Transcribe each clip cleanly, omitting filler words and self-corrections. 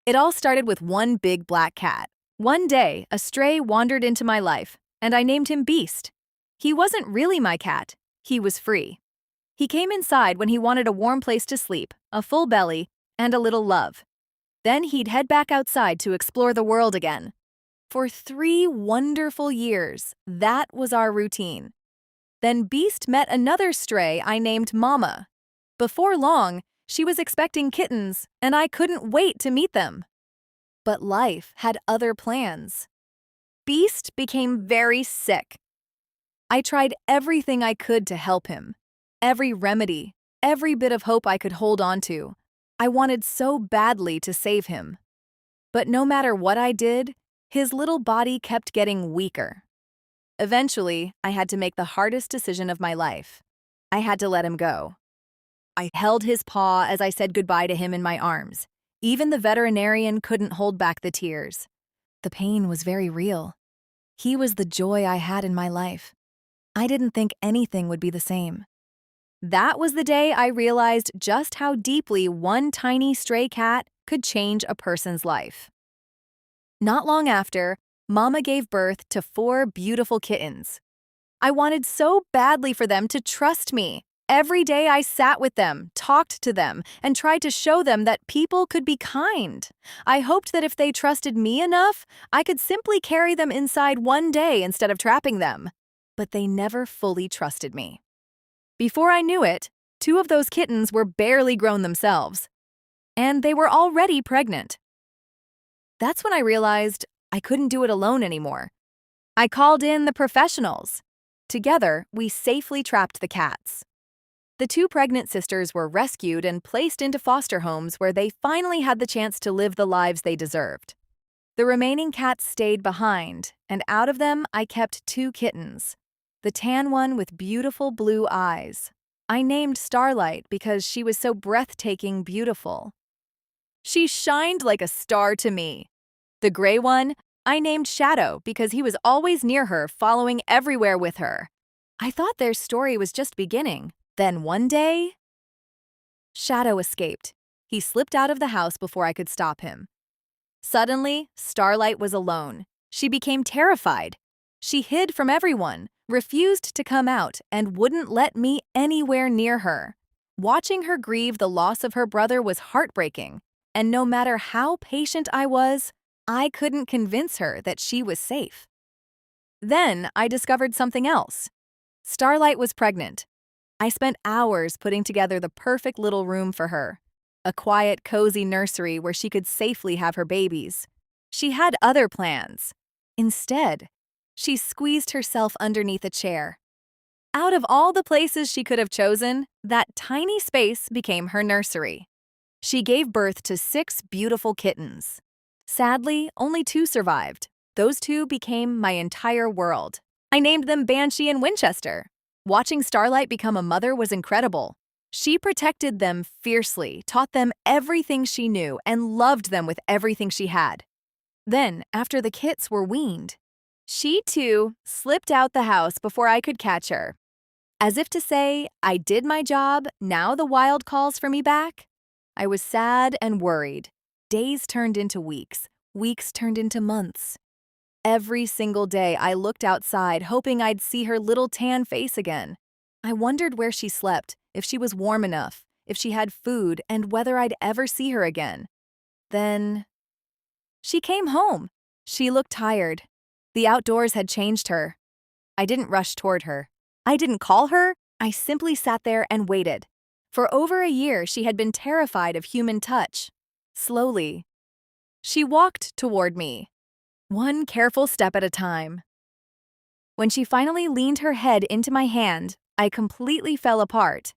It all started with one big black cat. One day, a stray wandered into my life, and I named him Beast. He wasn't really my cat. He was free. He came inside when he wanted a warm place to sleep, a full belly, and a little love. Then he'd head back outside to explore the world again. For 3 wonderful years, that was our routine. Then Beast met another stray I named Mama. Before long, she was expecting kittens, and I couldn't wait to meet them. But life had other plans. Beast became very sick. I tried everything I could to help him. Every remedy, every bit of hope I could hold on to. I wanted so badly to save him. But no matter what I did, his little body kept getting weaker. Eventually, I had to make the hardest decision of my life. I had to let him go. I held his paw as I said goodbye to him in my arms. Even the veterinarian couldn't hold back the tears. The pain was very real. He was the joy I had in my life. I didn't think anything would be the same. That was the day I realized just how deeply one tiny stray cat could change a person's life. Not long after, Mama gave birth to 4 beautiful kittens. I wanted so badly for them to trust me. Every day I sat with them, talked to them, and tried to show them that people could be kind. I hoped that if they trusted me enough, I could simply carry them inside one day instead of trapping them. But they never fully trusted me. Before I knew it, 2 of those kittens were barely grown themselves. And they were already pregnant. That's when I realized I couldn't do it alone anymore. I called in the professionals. Together, we safely trapped the cats. The 2 pregnant sisters were rescued and placed into foster homes where they finally had the chance to live the lives they deserved. The remaining cats stayed behind, and out of them I kept 2 kittens. The tan one with beautiful blue eyes. I named Starlight because she was so breathtaking beautiful. She shined like a star to me. The gray one, I named Shadow because he was always near her, following everywhere with her. I thought their story was just beginning. Then one day, Shadow escaped. He slipped out of the house before I could stop him. Suddenly, Starlight was alone. She became terrified. She hid from everyone, refused to come out, and wouldn't let me anywhere near her. Watching her grieve the loss of her brother was heartbreaking, and no matter how patient I was, I couldn't convince her that she was safe. Then I discovered something else. Starlight was pregnant. I spent hours putting together the perfect little room for her, a quiet, cozy nursery where she could safely have her babies. She had other plans. Instead, she squeezed herself underneath a chair. Out of all the places she could have chosen, that tiny space became her nursery. She gave birth to 6 beautiful kittens. Sadly, only 2 survived. Those 2 became my entire world. I named them Banshee and Winchester. Watching Starlight become a mother was incredible. She protected them fiercely, taught them everything she knew, and loved them with everything she had. Then, after the kits were weaned, she too slipped out the house before I could catch her. As if to say, I did my job, now the wild calls for me back. I was sad and worried. Days turned into weeks. Weeks turned into months. Every single day I looked outside, hoping I'd see her little tan face again. I wondered where she slept, if she was warm enough, if she had food, and whether I'd ever see her again. Then she came home. She looked tired. The outdoors had changed her. I didn't rush toward her. I didn't call her. I simply sat there and waited. For over a year, she had been terrified of human touch. Slowly, she walked toward me. One careful step at a time. When she finally leaned her head into my hand, I completely fell apart.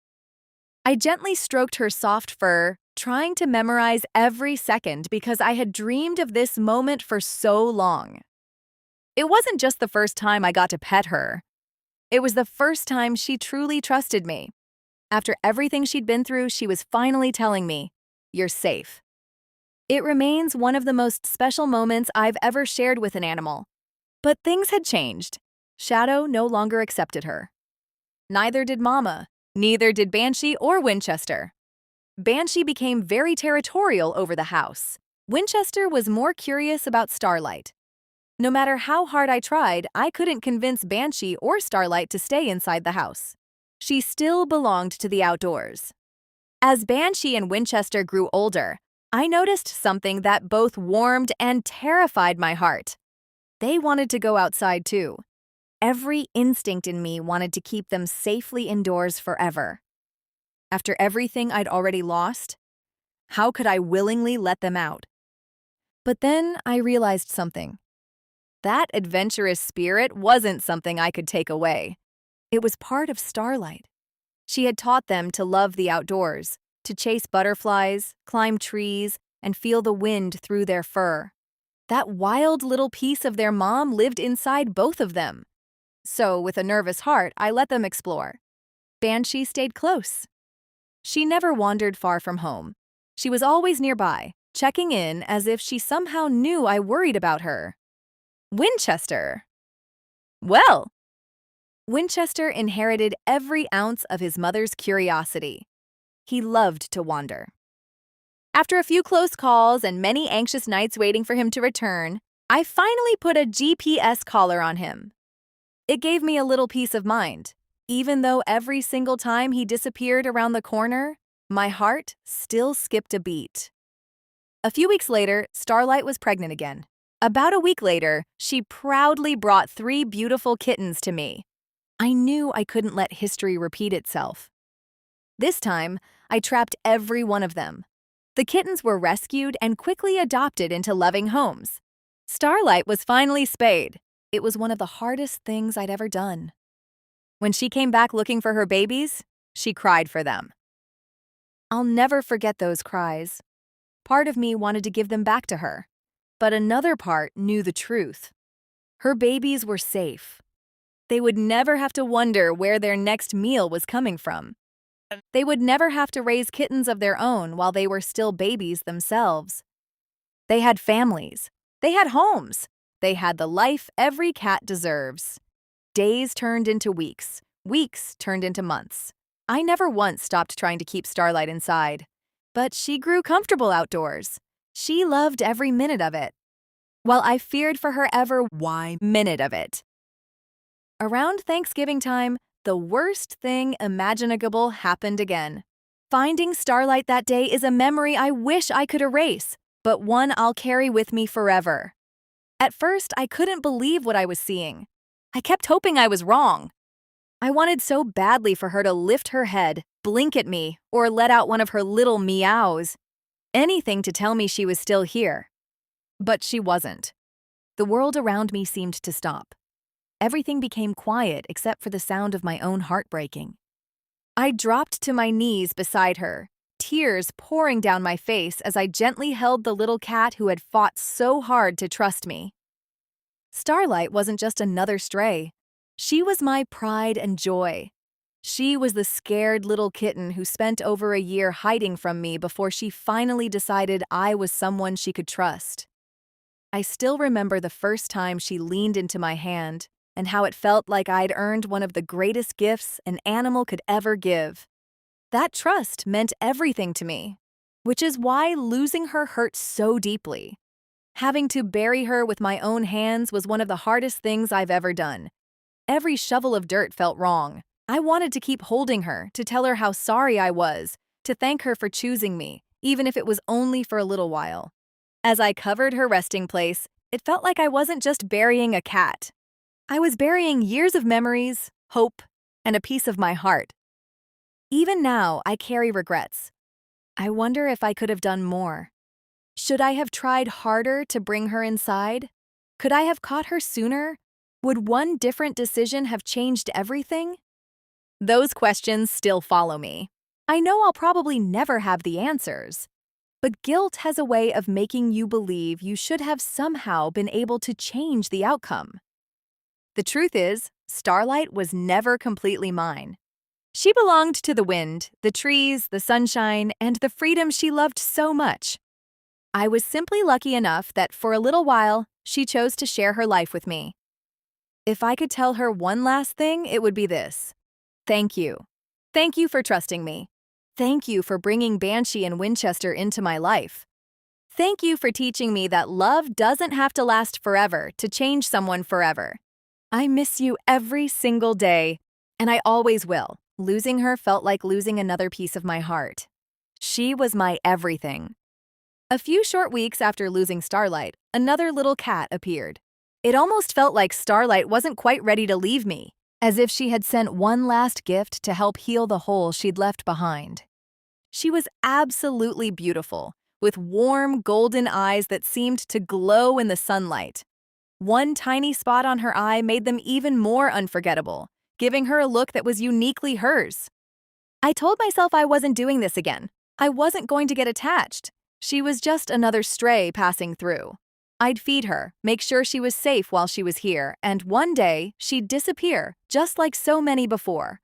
I gently stroked her soft fur, trying to memorize every second because I had dreamed of this moment for so long. It wasn't just the first time I got to pet her. It was the first time she truly trusted me. After everything she'd been through, she was finally telling me, "You're safe." It remains one of the most special moments I've ever shared with an animal. But things had changed. Shadow no longer accepted her. Neither did Mama. Neither did Banshee or Winchester. Banshee became very territorial over the house. Winchester was more curious about Starlight. No matter how hard I tried, I couldn't convince Banshee or Starlight to stay inside the house. She still belonged to the outdoors. As Banshee and Winchester grew older, I noticed something that both warmed and terrified my heart. They wanted to go outside too. Every instinct in me wanted to keep them safely indoors forever. After everything I'd already lost, how could I willingly let them out? But then I realized something. That adventurous spirit wasn't something I could take away. It was part of Starlight. She had taught them to love the outdoors, to chase butterflies, climb trees, and feel the wind through their fur. That wild little piece of their mom lived inside both of them. So, with a nervous heart, I let them explore. Banshee stayed close. She never wandered far from home. She was always nearby, checking in as if she somehow knew I worried about her. Winchester. Well, Winchester inherited every ounce of his mother's curiosity. He loved to wander. After a few close calls and many anxious nights waiting for him to return, I finally put a GPS collar on him. It gave me a little peace of mind. Even though every single time he disappeared around the corner, my heart still skipped a beat. A few weeks later, Starlight was pregnant again. About a week later, she proudly brought 3 beautiful kittens to me. I knew I couldn't let history repeat itself. This time, I trapped every one of them. The kittens were rescued and quickly adopted into loving homes. Starlight was finally spayed. It was one of the hardest things I'd ever done. When she came back looking for her babies, she cried for them. I'll never forget those cries. Part of me wanted to give them back to her, but another part knew the truth. Her babies were safe. They would never have to wonder where their next meal was coming from. They would never have to raise kittens of their own while they were still babies themselves. They had families. They had homes. They had the life every cat deserves. Days turned into weeks. Weeks turned into months. I never once stopped trying to keep Starlight inside. But she grew comfortable outdoors. She loved every minute of it, while I feared for her minute of it. Around Thanksgiving time, the worst thing imaginable happened again. Finding Starlight that day is a memory I wish I could erase, but one I'll carry with me forever. At first, I couldn't believe what I was seeing. I kept hoping I was wrong. I wanted so badly for her to lift her head, blink at me, or let out one of her little meows. Anything to tell me she was still here. But she wasn't. The world around me seemed to stop. Everything became quiet except for the sound of my own heart breaking. I dropped to my knees beside her, tears pouring down my face as I gently held the little cat who had fought so hard to trust me. Starlight wasn't just another stray. She was my pride and joy. She was the scared little kitten who spent over a year hiding from me before she finally decided I was someone she could trust. I still remember the first time she leaned into my hand and how it felt like I'd earned one of the greatest gifts an animal could ever give. That trust meant everything to me, which is why losing her hurt so deeply. Having to bury her with my own hands was one of the hardest things I've ever done. Every shovel of dirt felt wrong. I wanted to keep holding her, to tell her how sorry I was, to thank her for choosing me, even if it was only for a little while. As I covered her resting place, it felt like I wasn't just burying a cat. I was burying years of memories, hope, and a piece of my heart. Even now, I carry regrets. I wonder if I could have done more. Should I have tried harder to bring her inside? Could I have caught her sooner? Would one different decision have changed everything? Those questions still follow me. I know I'll probably never have the answers. But guilt has a way of making you believe you should have somehow been able to change the outcome. The truth is, Starlight was never completely mine. She belonged to the wind, the trees, the sunshine, and the freedom she loved so much. I was simply lucky enough that for a little while, she chose to share her life with me. If I could tell her one last thing, it would be this. Thank you. Thank you for trusting me. Thank you for bringing Banshee and Winchester into my life. Thank you for teaching me that love doesn't have to last forever to change someone forever. I miss you every single day, and I always will. Losing her felt like losing another piece of my heart. She was my everything. A few short weeks after losing Starlight, another little cat appeared. It almost felt like Starlight wasn't quite ready to leave me, as if she had sent one last gift to help heal the hole she'd left behind. She was absolutely beautiful, with warm, golden eyes that seemed to glow in the sunlight. One tiny spot on her eye made them even more unforgettable, giving her a look that was uniquely hers. I told myself I wasn't doing this again. I wasn't going to get attached. She was just another stray passing through. I'd feed her, make sure she was safe while she was here, and one day, she'd disappear, just like so many before.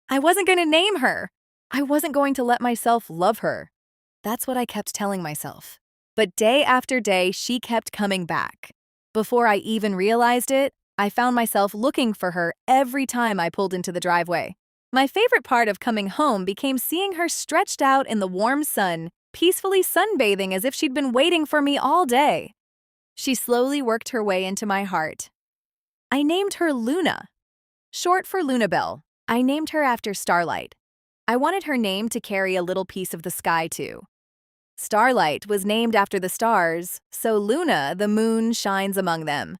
I wasn't going to name her. I wasn't going to let myself love her. That's what I kept telling myself. But day after day, she kept coming back. Before I even realized it, I found myself looking for her every time I pulled into the driveway. My favorite part of coming home became seeing her stretched out in the warm sun, peacefully sunbathing as if she'd been waiting for me all day. She slowly worked her way into my heart. I named her Luna, short for Lunabelle. I named her after Starlight. I wanted her name to carry a little piece of the sky, too. Starlight was named after the stars, so Luna, the moon, shines among them.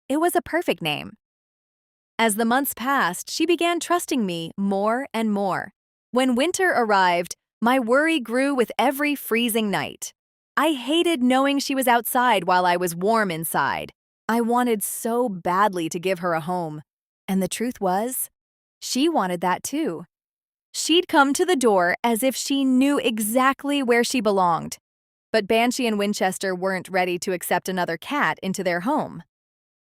It was a perfect name. As the months passed, she began trusting me more and more. When winter arrived, my worry grew with every freezing night. I hated knowing she was outside while I was warm inside. I wanted so badly to give her a home. And the truth was, she wanted that too. She'd come to the door as if she knew exactly where she belonged. But Banshee and Winchester weren't ready to accept another cat into their home.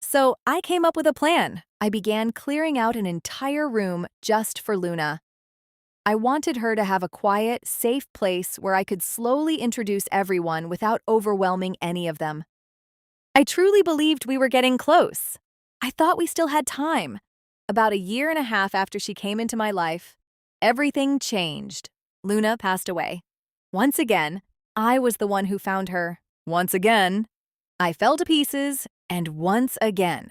So I came up with a plan. I began clearing out an entire room just for Luna. I wanted her to have a quiet, safe place where I could slowly introduce everyone without overwhelming any of them. I truly believed we were getting close. I thought we still had time. About a year and a half after she came into my life, everything changed. Luna passed away. Once again, I was the one who found her. Once again, I fell to pieces, and once again.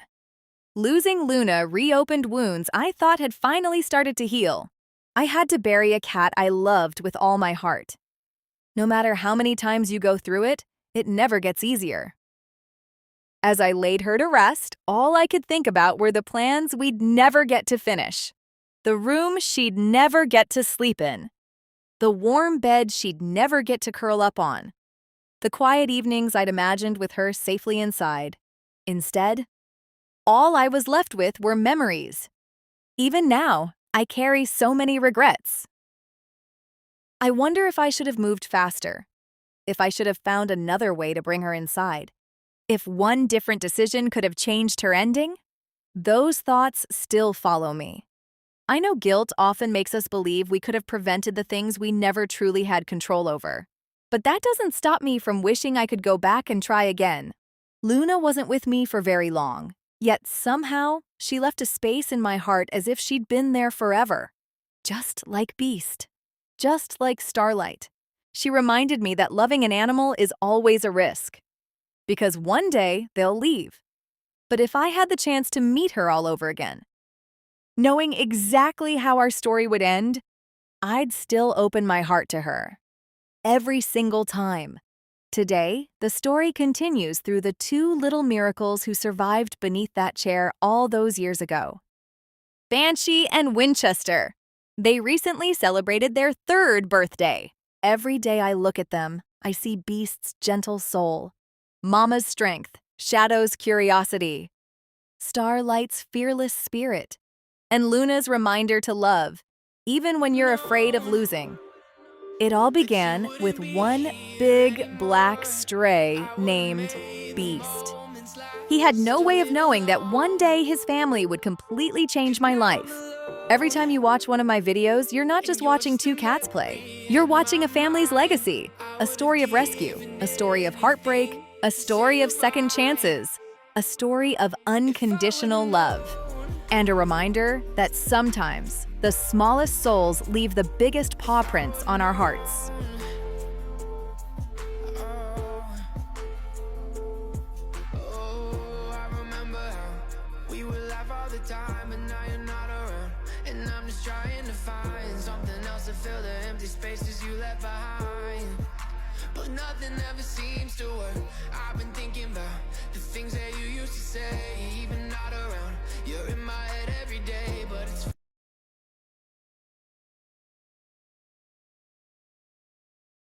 Losing Luna reopened wounds I thought had finally started to heal. I had to bury a cat I loved with all my heart. No matter how many times you go through it, it never gets easier. As I laid her to rest, all I could think about were the plans we'd never get to finish. The room she'd never get to sleep in. The warm bed she'd never get to curl up on. The quiet evenings I'd imagined with her safely inside. Instead, all I was left with were memories. Even now, I carry so many regrets. I wonder if I should have moved faster. If I should have found another way to bring her inside. If one different decision could have changed her ending. Those thoughts still follow me. I know guilt often makes us believe we could have prevented the things we never truly had control over. But that doesn't stop me from wishing I could go back and try again. Luna wasn't with me for very long. Yet somehow, she left a space in my heart as if she'd been there forever. Just like Beast. Just like Starlight. She reminded me that loving an animal is always a risk. Because one day, they'll leave. But if I had the chance to meet her all over again, knowing exactly how our story would end, I'd still open my heart to her. Every single time. Today, the story continues through the two little miracles who survived beneath that chair all those years ago. Banshee and Winchester. They recently celebrated their 3rd birthday. Every day I look at them, I see Beast's gentle soul, Mama's strength, Shadow's curiosity, Starlight's fearless spirit, and Luna's reminder to love, even when you're afraid of losing. It all began with one big black stray named Beast. He had no way of knowing that one day his family would completely change my life. Every time you watch one of my videos, you're not just watching two cats play. You're watching a family's legacy, a story of rescue, a story of heartbreak, a story of second chances, a story of unconditional love. And a reminder that sometimes the smallest souls leave the biggest paw prints on our hearts. the time, but now you're not around. And I'm just trying to find something else to fill the empty spaces you left behind. But nothing ever seems to work. I've been thinking about the things that you used to say, even not around. You're in